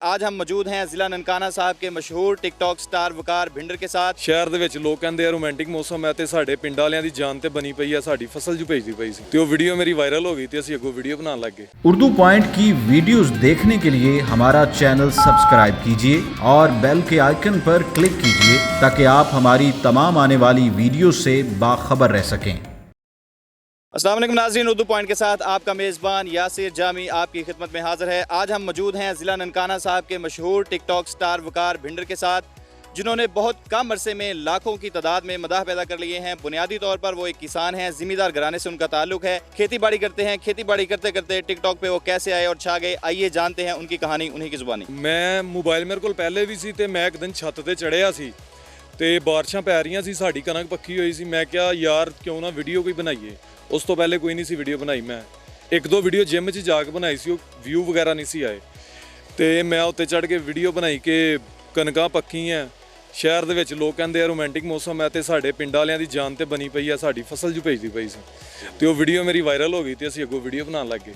आज हम मौजूद हैं ज़िला ननकाना साहब के मशहूर टिकटॉक स्टार वकार भिंडर के साथ। ਸ਼ਹਿਰ ਦੇ ਵਿੱਚ ਲੋਕ ਕਹਿੰਦੇ ਆ ਰੋਮਾਂਟਿਕ ਮੌਸਮ ਹੈ ਤੇ ਸਾਡੇ ਪਿੰਡ ਵਾਲਿਆਂ ਦੀ ਜਾਨ ਤੇ ਬਣੀ ਪਈ ਆ, ਸਾਡੀ ਫਸਲ ਜੂ ਭੇਜਦੀ ਪਈ ਸੀ ਤੇ ਉਹ ਵੀਡੀਓ ਮੇਰੀ ਵਾਇਰਲ ਹੋ ਗਈ ਤੇ ਅਸੀਂ ਅੱਗੋਂ ਵੀਡੀਓ ਬਣਾਉਣ ਲੱਗ ਗਏ। उर्दू पॉइंट की वीडियोस देखने के लिए हमारा चैनल सब्सक्राइब कीजिए और बेल के आइकन पर क्लिक कीजिए ताकि आप हमारी तमाम आने वाली वीडियो से बाखबर रह सकें। अस्सलाम वालेकुम नाज़रीन, उर्दू पॉइंट के साथ आपका मेज़बान यासिर जामी आपकी खिदमत में हाज़िर है। आज हम मौजूद हैं ज़िला ननकाना साहब के मशहूर टिकटॉक स्टार वकार भिंडर के साथ, जिन्होंने बहुत कम अरसे में लाखों की तादाद में मदाह पैदा कर लिए हैं। बुनियादी तौर पर वो एक किसान हैं, ज़मींदार घराने से उनका ताल्लुक है, खेती बाड़ी करते हैं। खेती बाड़ी करते करते टिकटॉक पे वो कैसे आए और छा गए, आइए जानते हैं उनकी कहानी उन्हीं की ज़ुबानी। ਮੈਂ ਮੋਬਾਈਲ ਮੇਰੇ ਕੋਲ ਪਹਿਲੇ ਵੀ ਸੀ ਤੇ ਮੈਂ ਇੱਕ ਦਿਨ ਛੱਤ ਤੇ ਚੜਿਆ ਸੀ ਤੇ ਬਾਰਿਸ਼ਾਂ ਪੈ ਰਹੀਆਂ ਸੀ, ਸਾਡੀ ਕਣਕ ਪੱਕੀ ਹੋਈ ਸੀ। ਮੈਂ ਕਿਹਾ ਯਾਰ ਕਿਉਂ ਨਾ ਵੀਡੀਓ ਕੋਈ ਬਣਾਈਏ। ਉਸ ਤੋਂ ਪਹਿਲੇ ਕੋਈ ਨਹੀਂ ਸੀ ਵੀਡੀਓ ਬਣਾਈ। ਮੈਂ ਇੱਕ ਦੋ ਵੀਡੀਓ ਜਿਮ 'ਚ ਜਾ ਕੇ ਬਣਾਈ ਸੀ, ਉਹ ਵਿਊ ਵਗੈਰਾ ਨਹੀਂ ਸੀ ਆਏ ਤੇ ਮੈਂ ਉੱਤੇ ਚੜ੍ਹ ਕੇ ਵੀਡੀਓ ਬਣਾਈ ਕਿ ਕਣਕਾਂ ਪੱਕੀਆਂ, ਸ਼ਹਿਰ ਦੇ ਵਿੱਚ ਲੋਕ ਕਹਿੰਦੇ ਆ ਰੋਮਾਂਟਿਕ ਮੌਸਮ ਹੈ ਤੇ ਸਾਡੇ ਪਿੰਡ ਵਾਲਿਆਂ ਦੀ ਜਾਨ ਤੇ ਬਣੀ ਪਈ ਆ, ਸਾਡੀ ਫਸਲ ਜੂ ਭੇਜਦੀ ਪਈ ਸੀ ਤੇ ਉਹ ਵੀਡੀਓ ਮੇਰੀ ਵਾਇਰਲ ਹੋ ਗਈ ਤੇ ਅਸੀਂ ਅੱਗੋਂ ਵੀਡੀਓ ਬਣਾਉਣ ਲੱਗ ਗਏ।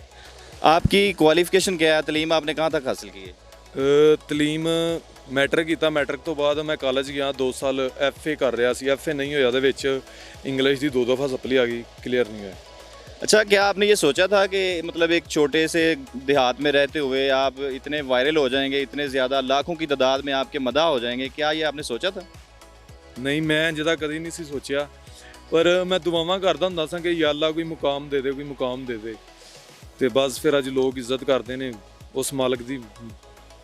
आपकी क्वालिफिकेशन क्या है, तलीम आपने कहाँ तक हासिल की है? ਤਲੀਮ ਮੈਟਰਿਕ ਕੀਤਾ। ਮੈਟਰਿਕ ਤੋਂ ਬਾਅਦ ਮੈਂ ਕਾਲਜ ਗਿਆ, 2 ਸਾਲ ਐਫਏ ਕਰ ਰਿਹਾ ਸੀ। ਐਫਏ ਨਹੀਂ ਹੋਇਆ, ਉਹਦੇ ਵਿੱਚ ਇੰਗਲਿਸ਼ ਦੀ 2 ਦਫਾ ਸਪਲੀ ਆ ਗਈ, ਕਲੀਅਰ ਨਹੀਂ ਹੋਇਆ। अच्छा, क्या आपने ये सोचा था कि मतलब एक छोटे से देहात में रहते हुए आप इतने वायरल हो जाएंगे, इतने ज़्यादा लाखों की तादाद में आपके मदाह हो जाएंगे, क्या ये आपने सोचा था? ਨਹੀਂ, ਮੈਂ ਜਿਹਦਾ ਕਦੀ ਨਹੀਂ ਸੀ ਸੋਚਿਆ, ਪਰ ਮੈਂ ਦੁਆਵਾਂ ਕਰਦਾ ਹੁੰਦਾ ਸਾਂ ਕਿ ਯਾ ਅੱਲਾ ਕੋਈ ਮੁਕਾਮ ਦੇ ਦੇ, ਕੋਈ ਮੁਕਾਮ ਦੇ ਦੇ। ਤੇ ਬਸ ਫਿਰ ਅੱਜ ਲੋਕ ਇੱਜ਼ਤ ਕਰਦੇ ਨੇ। ਉਸ ਮਾਲਕ ਦੀ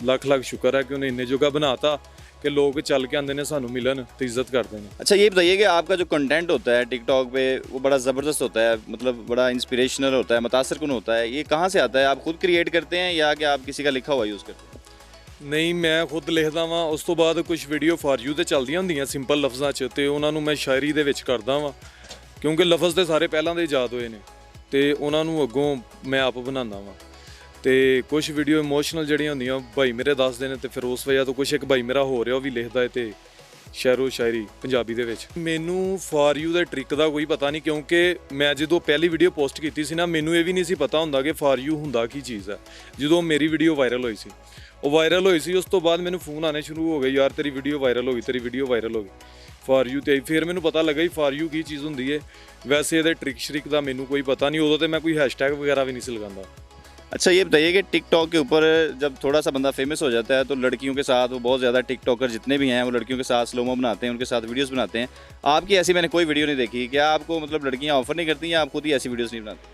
ਲੱਖ ਲੱਖ ਸ਼ੁਕਰ ਹੈ ਕਿ ਉਹਨੇ ਇੰਨੇ ਜੋਗਾ ਬਣਾਤਾ कि लोग चल के आते हैं सानू मिलन तो इज्जत करते हैं। अच्छा, ये बताइए कि आपका जो कंटेंट होता है टिकटॉक पे वो बड़ा ज़बरदस्त होता है, मतलब बड़ा इंस्पिरेशनल होता है, मुतासर कुन होता है, ये कहाँ से आता है? आप खुद क्रिएट करते हैं या कि आप किसी का लिखा हुआ यूज़ करते हैं? नहीं, मैं खुद लिखदा वां। उस तो बाद कुछ वीडियो फॉर यू ते चलदियां हुंदियां सिंपल लफ्ज़ां 'ਚ ਤੇ ਉਹਨਾਂ ਨੂੰ ਮੈਂ ਸ਼ਾਇਰੀ ਦੇ ਵਿੱਚ ਕਰਦਾ ਵਾਂ, ਕਿਉਂਕਿ ਲਫ਼ਜ਼ ਤੇ ਸਾਰੇ ਪਹਿਲਾਂ ਦੇ ਇਜਾਦ ਹੋਏ ਨੇ ਤੇ ਉਹਨਾਂ ਨੂੰ ਅੱਗੋਂ ਮੈਂ ਆਪ ਬਣਾਉਂਦਾ ਵਾਂ। ਤੇ ਕੁਝ ਵੀਡੀਓ ਇਮੋਸ਼ਨਲ ਜਿਹੜੀਆਂ ਹੁੰਦੀਆਂ ਭਾਈ ਮੇਰੇ ਦੱਸਦੇ ਨੇ ਤੇ ਫਿਰ ਉਸ ਵਜ੍ਹਾ ਤੋਂ ਕੁਝ ਇੱਕ ਭਾਈ ਮੇਰਾ ਹੋ ਰਿਹਾ ਉਹ ਵੀ ਲਿਖਦਾ ਹੈ ਤੇ ਸ਼ਾਇਰੋ ਸ਼ਾਇਰੀ ਪੰਜਾਬੀ ਦੇ ਵਿੱਚ। ਮੈਨੂੰ ਫਾਰ ਯੂ ਦੇ ਟ੍ਰਿਕ ਦਾ ਕੋਈ ਪਤਾ ਨਹੀਂ, ਕਿਉਂਕਿ ਮੈਂ ਜਦੋਂ ਪਹਿਲੀ ਵੀਡੀਓ ਪੋਸਟ ਕੀਤੀ ਸੀ ਨਾ, ਮੈਨੂੰ ਇਹ ਵੀ ਨਹੀਂ ਸੀ ਪਤਾ ਹੁੰਦਾ ਕਿ ਫਾਰ ਯੂ ਹੁੰਦਾ ਕੀ ਚੀਜ਼ ਹੈ। ਜਦੋਂ ਮੇਰੀ ਵੀਡੀਓ ਵਾਇਰਲ ਹੋਈ ਸੀ, ਉਹ ਵਾਇਰਲ ਹੋਈ ਸੀ, ਉਸ ਤੋਂ ਬਾਅਦ ਮੈਨੂੰ ਫੋਨ ਆਉਣੇ ਸ਼ੁਰੂ ਹੋ ਗਏ, ਯਾਰ ਤੇਰੀ ਵੀਡੀਓ ਵਾਇਰਲ ਹੋ ਗਈ, ਤੇਰੀ ਵੀਡੀਓ ਵਾਇਰਲ ਹੋ ਗਈ ਫਾਰ ਯੂ ਤੇ। ਫਿਰ ਮੈਨੂੰ ਪਤਾ ਲੱਗਾ ਹੀ ਫਾਰ ਯੂ ਕੀ ਚੀਜ਼ ਹੁੰਦੀ ਹੈ। ਵੈਸੇ ਇਹਦੇ ਟ੍ਰਿਕ ਸ਼ਰਿਕ ਦਾ ਮੈਨੂੰ ਕੋਈ ਪਤਾ ਨਹੀਂ, ਉਦੋਂ ਤੇ ਮੈਂ ਕੋਈ हैशटैग ਵਗੈरह भी नहीं ਸੀ लगाता। अच्छा, ये बताइए कि टिकटॉक के ऊपर जब थोड़ा सा बंदा फेमस हो जाता है तो लड़कियों के साथ वो बहुत ज़्यादा टिकटॉकर जितने भी हैं वो लड़कियों के साथ स्लोमो बनाते हैं, उनके साथ वीडियोस बनाते हैं। आपकी ऐसी मैंने कोई वीडियो नहीं देखी। क्या आपको मतलब लड़कियां ऑफर नहीं करती या आप खुद ही ऐसी वीडियोस नहीं बनाते?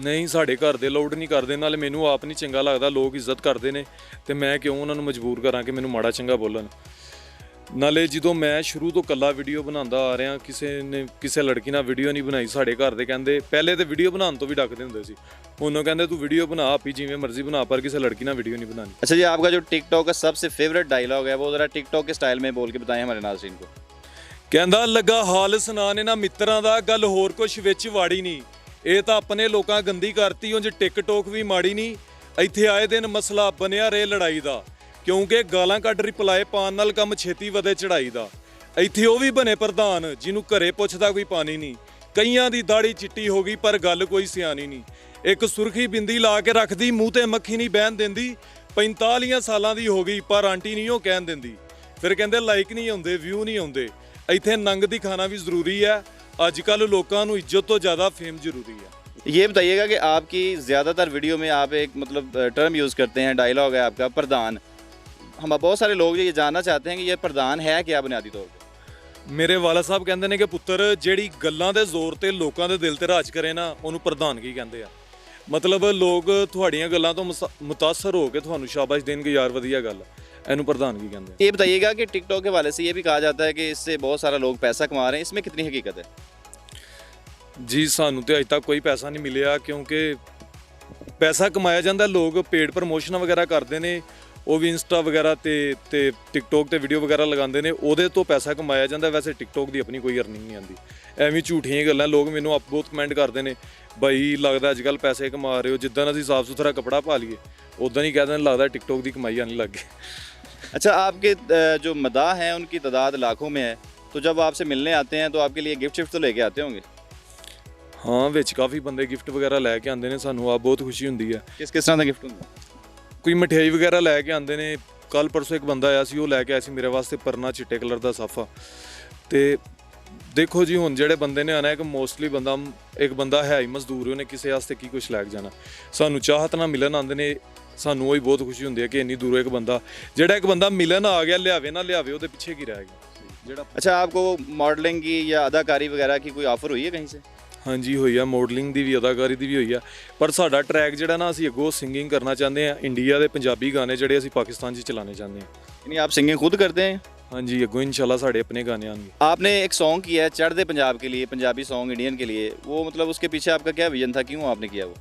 ਨਹੀਂ, ਸਾਡੇ ਘਰ ਦੇ ਅਲਾਉਡ ਨਹੀਂ ਕਰਦੇ, ਨਾਲੇ ਮੈਨੂੰ ਆਪ ਨਹੀਂ ਚੰਗਾ ਲੱਗਦਾ। ਲੋਕ ਇੱਜ਼ਤ ਕਰਦੇ ਨੇ ਤੇ ਮੈਂ ਕਿਉਂ ਉਹਨਾਂ ਨੂੰ ਮਜਬੂਰ ਕਰਾਂ ਕਿ ਮੈਨੂੰ ਮਾੜਾ ਚੰਗਾ ਬੋਲਣ। ਨਾਲੇ ਜਦੋਂ ਮੈਂ ਸ਼ੁਰੂ ਤੋਂ ਇਕੱਲਾ ਵੀਡੀਓ ਬਣਾਉਂਦਾ ਆ ਰਿਹਾ, ਕਿਸੇ ਲੜਕੀ ਨਾਲ ਵੀਡੀਓ ਨਹੀਂ ਬਣਾਈ। ਸਾਡੇ ਘਰ ਦੇ ਕਹਿੰਦੇ ਪਹਿਲੇ ਤੇ ਵੀਡੀਓ ਬਣਾਉਣ ਤੋਂ ਵੀ ਡੱਕਦੇ ਹੁੰਦੇ ਸੀ, ਉਹਨੂੰ ਕਹਿੰਦੇ ਤੂੰ ਵੀਡੀਓ ਬਣਾ ਆਪੀ ਜਿਵੇਂ ਮਰਜ਼ੀ ਬਣਾ, ਪਰ ਕਿਸੇ लड़की ਨਾਲ ਵੀਡੀਓ ਨਹੀਂ ਬਣਾਣੀ। अच्छा जी, आपका जो टिकटॉक का सबसे फेवरेट डायलॉग है वो ज़रा टिकटॉक के स्टाइल में बोल के बताएं हमारे नाज़रीन को। ਕਹਿੰਦਾ ਲੱਗਾ ਹਾਲ ਸੁਣਾਣ ਇਹਨਾਂ ਮਿੱਤਰਾਂ ਦਾ, ਗੱਲ ਹੋਰ ਕੁਛ ਵਿੱਚ ਵਾੜੀ ਨਹੀਂ। ਇਹ ਤਾਂ ਆਪਣੇ ਲੋਕਾਂ ਗੰਦੀ ਕਰਤੀ, ਉਂਝ ਟਿਕਟੋਕ ਵੀ ਮਾੜੀ ਨਹੀਂ। ਇੱਥੇ ਆਏ ਦਿਨ ਮਸਲਾ ਬਣਿਆ ਰੇ ਲੜਾਈ ਦਾ, ਕਿਉਂਕਿ ਗਾਲਾਂ ਕੱਢ ਰਿਪਲਾਈ ਪਾਉਣ ਨਾਲ ਕੰਮ ਛੇਤੀ ਵਧੇ ਚੜਾਈ ਦਾ। ਇੱਥੇ ਉਹ ਵੀ ਬਣੇ ਪ੍ਰਧਾਨ ਜਿਹਨੂੰ ਘਰੇ ਪੁੱਛਦਾ ਕੋਈ ਪਾਣੀ ਨਹੀਂ। ਕਈਆਂ ਦੀ ਦਾੜੀ ਚਿੱਟੀ ਹੋ ਗਈ ਪਰ ਗੱਲ ਕੋਈ ਸਿਆਣੀ ਨਹੀਂ। ਇੱਕ ਸੁਰਖੀ ਬਿੰਦੀ ਲਾ ਕੇ ਰੱਖਦੀ, ਮੂੰਹ ਤੇ ਮੱਖੀ ਨਹੀਂ ਬਹਿਣ ਦਿੰਦੀ। 45 ਸਾਲਾਂ ਦੀ ਹੋ ਗਈ ਪਰ ਆਂਟੀ ਨਹੀਂ ਉਹ ਕਹਿਣ ਦਿੰਦੀ। ਫਿਰ ਕਹਿੰਦੇ ਲਾਈਕ ਨਹੀਂ ਆਉਂਦੇ, ਵਿਊ ਨਹੀਂ ਆਉਂਦੇ। ਇੱਥੇ ਨੰਗ ਦਿਖਾਣਾ ਵੀ ਜ਼ਰੂਰੀ ਹੈ। ਅੱਜ ਕੱਲ੍ਹ ਲੋਕਾਂ ਨੂੰ ਇੱਜ਼ਤ ਤੋਂ ਜ਼ਿਆਦਾ ਫੇਮ ਜ਼ਰੂਰੀ ਹੈ। ये बताइएगा कि आपकी ज़्यादातर वीडियो में आप एक मतलब टर्म यूज़ करते हैं, डायलॉग है आपका प्रधान। हम बहुत सारे लोग ये जानना चाहते हैं कि ये प्रधान है क्या बुनियादी तौर पर? ਮੇਰੇ ਵਾਲਾ ਸਾਹਿਬ ਕਹਿੰਦੇ ਨੇ ਕਿ ਪੁੱਤਰ ਜਿਹੜੀ ਗੱਲਾਂ ਦੇ ਜ਼ੋਰ ਤੇ ਲੋਕਾਂ ਦੇ ਦਿਲ ਤੇ ਰਾਜ ਕਰੇ ਨਾ, ਉਹਨੂੰ ਪ੍ਰਧਾਨਗੀ ਕਹਿੰਦੇ ਆ। ਮਤਲਬ ਲੋਕ ਤੁਹਾਡੀਆਂ ਗੱਲਾਂ ਤੋਂ ਮੁਤਾਸਰ ਹੋ ਕੇ ਤੁਹਾਨੂੰ ਸ਼ਾਬਾਸ਼ ਦੇਣਗੇ, ਯਾਰ ਵਧੀਆ ਗੱਲ, ਇਹਨੂੰ ਪ੍ਰਧਾਨਗੀ ਕਹਿੰਦੇ ਆ। ये बताइएगा कि टिकटॉक के हवाले से ये भी कहा जाता है कि इससे बहुत सारा लोग पैसा कमा रहे हैं, इसमें कितनी हकीकत है? ਜੀ ਸਾਨੂੰ ਤੇ ਅਜੇ ਤੱਕ ਕੋਈ ਪੈਸਾ ਨਹੀਂ ਮਿਲਿਆ, ਕਿਉਂਕਿ ਪੈਸਾ ਕਮਾਇਆ ਜਾਂਦਾ, ਲੋਕ ਪੇਡ ਪ੍ਰਮੋਸ਼ਨਾਂ ਵਗੈਰਾ ਕਰਦੇ ਨੇ, ਉਹ ਵੀ ਇੰਸਟਾ ਵਗੈਰਾ ਤੇ ਟਿਕਟੋਕ ਤੇ ਵੀਡੀਓ ਵਗੈਰਾ ਲਗਾਉਂਦੇ ਨੇ, ਉਹਦੇ ਤੋਂ ਪੈਸਾ ਕਮਾਇਆ ਜਾਂਦਾ। ਵੈਸੇ ਟਿਕਟੋਕ ਦੀ ਆਪਣੀ ਕੋਈ ਅਰਨਿੰਗ ਨਹੀਂ ਆਉਂਦੀ। ਐਵੇਂ ਝੂਠੀਆਂ ਗੱਲਾਂ ਲੋਕ ਮੈਨੂੰ ਆਪ ਬਹੁਤ ਕਮੈਂਟ ਕਰਦੇ ਨੇ, ਬਾਈ ਲੱਗਦਾ ਅੱਜ ਕੱਲ੍ਹ ਪੈਸੇ ਕਮਾ ਰਹੇ ਹੋ, ਜਿੱਦਾਂ ਅਸੀਂ ਸਾਫ਼ ਸੁਥਰਾ ਕੱਪੜਾ ਪਾ ਲਈਏ ਉੱਦਾਂ ਹੀ ਕਹਿ ਦੇਣ ਲੱਗਦਾ टिकटॉक की कमाई आने लग गई। अच्छा, आपके जो मदाह हैं उनकी तादाद लाखों में है, तो जब आपसे मिलने आते हैं तो आपके लिए गिफ्ट शिफ्ट तो लेके आते होंगे? हाँ, ਵਿੱਚ ਕਾਫੀ ਬੰਦੇ ਗਿਫਟ ਵਗੈਰਾ ਲੈ ਕੇ ਆਉਂਦੇ ਨੇ, ਸਾਨੂੰ ਆਪ ਬਹੁਤ ਖੁਸ਼ੀ ਹੁੰਦੀ ਹੈ। किस किस तरह का गिफ्ट होंगे? ਕੋਈ ਮਠਿਆਈ ਵਗੈਰਾ ਲੈ ਕੇ ਆਉਂਦੇ ਨੇ। ਕੱਲ ਪਰਸੋਂ ਇੱਕ ਬੰਦਾ ਆਇਆ ਸੀ, ਉਹ ਲੈ ਕੇ ਆਇਆ ਸੀ ਮੇਰੇ ਵਾਸਤੇ ਪਰਨਾ ਚਿੱਟੇ ਕਲਰ ਦਾ ਸਾਫਾ। ਤੇ ਦੇਖੋ ਜੀ ਹੁਣ ਜਿਹੜੇ ਬੰਦੇ ਨੇ ਆਣਾ, ਇੱਕ ਬੰਦਾ ਹੈ ਹੀ ਮਜ਼ਦੂਰ, ਉਹਨੇ ਕਿਸੇ ਵਾਸਤੇ ਕੀ ਕੁਝ ਲੈ ਕੇ ਜਾਣਾ। ਸਾਨੂੰ ਚਾਹਤ ਨਾਲ ਮਿਲਣ ਆਉਂਦੇ ਨੇ, ਸਾਨੂੰ ਉਹੀ ਬਹੁਤ ਖੁਸ਼ੀ ਹੁੰਦੀ ਹੈ ਕਿ ਇੰਨੀ ਦੂਰੋਂ ਇੱਕ ਬੰਦਾ ਮਿਲਣ ਆ ਗਿਆ, ਲਿਆਵੇ ਨਾ ਲਿਆਵੇ ਉਹਦੇ ਪਿੱਛੇ ਕੀ ਰਹਿ ਗਿਆ। अच्छा, आपको मॉडलिंग की या अदाकारी वगैरह की कोई ऑफर हुई है कहीं से? ਹਾਂਜੀ ਹੋਈ ਆ, ਮਾਡਲਿੰਗ ਦੀ ਵੀ ਅਦਾਕਾਰੀ ਦੀ ਵੀ ਹੋਈ ਆ। ਪਰ ਸਾਡਾ ਟਰੈਕ ਜਿਹੜਾ ਨਾ, ਅਸੀਂ ਅੱਗੋਂ ਸਿੰਗਿੰਗ ਕਰਨਾ ਚਾਹੁੰਦੇ ਆ। ਇੰਡੀਆ ਦੇ ਪੰਜਾਬੀ ਗਾਣੇ ਜਿਹੜੇ ਅਸੀਂ ਪਾਕਿਸਤਾਨ 'ਚ ਚਲਾਉਣੇ ਚਾਹੁੰਦੇ ਆ। यानी आप सिंगिंग खुद करते हैं? ਹਾਂਜੀ ਅੱਗੋਂ ਇਨਸ਼ਾਅੱਲਾ ਸਾਡੇ ਆਪਣੇ ਗਾਣੇ ਆਉਣਗੇ। आपने एक सॉन्ग किया है चढ़ दे पंजाब के लिए, पंजाबी सॉन्ग इंडियन के लिए, वो मतलब उसके पीछे आपका क्या विजन था, क्यों आपने किया वो?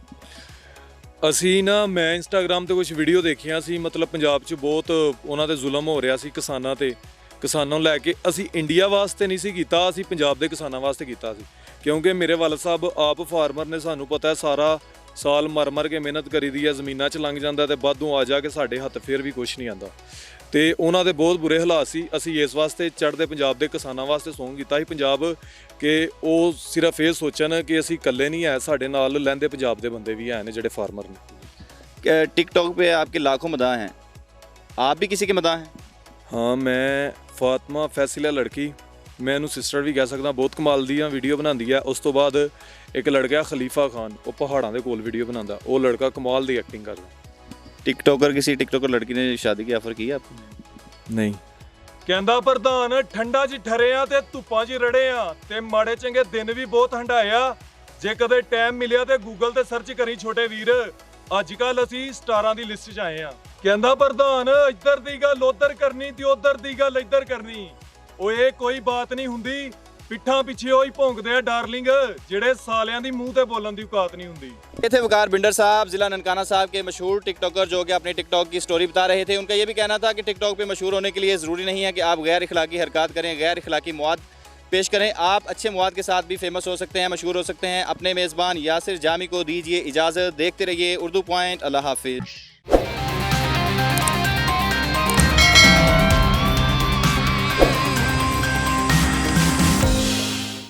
ਅਸੀਂ ਨਾ, ਮੈਂ ਇੰਸਟਾਗ੍ਰਾਮ ਤੇ ਕੁਝ ਵੀਡੀਓ ਦੇਖੀਆਂ ਸੀ, ਮਤਲਬ ਪੰਜਾਬ 'ਚ ਬਹੁਤ ਉਹਨਾਂ ਤੇ ਜ਼ੁਲਮ ਹੋ ਰਿਹਾ ਸੀ ਕਿਸਾਨਾਂ ਤੇ। ਕਿਸਾਨਾਂ ਨੂੰ ਲੈ ਕੇ ਅਸੀਂ ਇੰਡੀਆ ਵਾਸਤੇ ਨਹੀਂ ਸੀ ਕੀਤਾ, ਅਸੀਂ ਪੰਜਾਬ ਦੇ ਕਿਸਾਨਾਂ ਵਾਸਤੇ ਕੀਤਾ ਸੀ। ਕਿਉਂਕਿ ਮੇਰੇ ਵਾਲਦ ਸਾਹਿਬ ਆਪ ਫਾਰਮਰ ਨੇ, ਸਾਨੂੰ ਪਤਾ ਹੈ ਸਾਰਾ ਸਾਲ ਮਰ ਕੇ ਮਿਹਨਤ ਕਰੀਦੀ ਹੈ, ਜ਼ਮੀਨਾਂ 'ਚ ਲੰਘ ਜਾਂਦਾ ਤੇ ਬਾਦੋਂ ਆ ਜਾ ਕੇ ਸਾਡੇ ਹੱਥ ਫਿਰ ਵੀ ਕੁਝ ਨਹੀਂ ਆਉਂਦਾ। ਤੇ ਉਹਨਾਂ ਦੇ ਬਹੁਤ ਬੁਰੇ ਹਾਲਾਤ ਸੀ। ਅਸੀਂ ਇਸ ਵਾਸਤੇ ਚੜ੍ਹਦੇ ਪੰਜਾਬ ਦੇ ਕਿਸਾਨਾਂ ਵਾਸਤੇ ਸੌਂਗ ਕੀਤਾ ਸੀ ਪੰਜਾਬ, ਕਿ ਉਹ ਸਿਰਫ ਇਹ ਸੋਚਣ ਕਿ ਅਸੀਂ ਇਕੱਲੇ ਨਹੀਂ ਹੈ, ਸਾਡੇ ਨਾਲ ਲਹਿੰਦੇ ਪੰਜਾਬ ਦੇ ਬੰਦੇ ਵੀ ਹੈ ਨੇ ਜਿਹੜੇ ਫਾਰਮਰ ਨੇ। टिकटॉक पे आपके लाखों मदाह हैं, आप भी किसी के मदाह हैं? ਹਾਂ, ਮੈਂ ਫਾਤਮਾ ਫੈਸਿਲਾ ਲੜਕੀ, ਮੈਂ ਇਹਨੂੰ ਸਿਸਟਰ ਵੀ ਕਹਿ ਸਕਦਾ, ਬਹੁਤ ਕਮਾਲ ਦੀਆਂ ਵੀਡੀਓ ਬਣਾਉਂਦੀ ਹੈ। ਉਸ ਤੋਂ ਬਾਅਦ ਇੱਕ ਲੜਕਾ ਖਲੀਫਾ ਖਾਨ, ਉਹ ਪਹਾੜਾਂ ਦੇ ਕੋਲ ਵੀਡੀਓ ਬਣਾਉਂਦਾ, ਉਹ ਲੜਕਾ ਕਮਾਲ ਦੀ ਐਕਟਿੰਗ ਕਰਦਾ। किसी टिकटॉकर लड़की ने शादी की ऑफर की है आपको? ਨਹੀਂ। ਕਹਿੰਦਾ ਪ੍ਰਧਾਨ ਠੰਡਾ 'ਚ ਠਰੇ ਆ ਤੇ ਧੁੱਪਾਂ 'ਚ ਰੜੇ ਆ ਤੇ ਮਾੜੇ ਚੰਗੇ ਦਿਨ ਵੀ ਬਹੁਤ ਹੰਡਾਇਆ। ਜੇ ਕਦੇ ਟਾਈਮ ਮਿਲਿਆ ਤੇ ਗੂਗਲ ਤੇ ਸਰਚ ਕਰੀ ਛੋਟੇ ਵੀਰ, ਅੱਜ ਕੱਲ ਅਸੀਂ ਸਟਾਰਾਂ ਦੀ ਲਿਸਟ 'ਚ ਆਏ ਆ। ਕਹਿੰਦਾ ਪ੍ਰਧਾਨ ਇੱਧਰ ਦੀ ਗੱਲ ਉੱਧਰ ਕਰਨੀ ਤੇ ਉੱਧਰ ਦੀ ਗੱਲ ਇੱਧਰ ਕਰਨੀ, ਓਏ ਕੋਈ ਬਾਤ ਨਹੀਂ ਹੁੰਦੀ। ਪਿੱਠਾਂ ਪਿੱਛੇ ਉਹੀ ਭੌਂਕਦੇ ਆ ਡਾਰਲਿੰਗ, ਜਿਹੜੇ ਸਾਲਿਆਂ ਦੀ ਮੂੰਹ ਤੇ ਬੋਲਣ ਦੀ ਔਕਾਤ नहीं ਹੁੰਦੀ। ये थे वकार भिंडर साहब, जिला ननकाना साहब के मशहूर टिकटॉकर, जो कि अपने टिकटॉक की स्टोरी बता रहे थे। उनका ये भी कहना था कि टिकटॉक पे मशहूर होने के लिए ज़रूरी नहीं है कि आप गैर इखलाकी हरकत करें, गैर इखलाकी मवाद पेश करें। आप अच्छे मवाद के साथ भी फेमस हो सकते हैं, मशहूर हो सकते हैं। अपने मेज़बान यासिर जामी को दीजिए इजाज़त। देखते रहिए उर्दू पॉइंट। अल्लाह हाफिज़।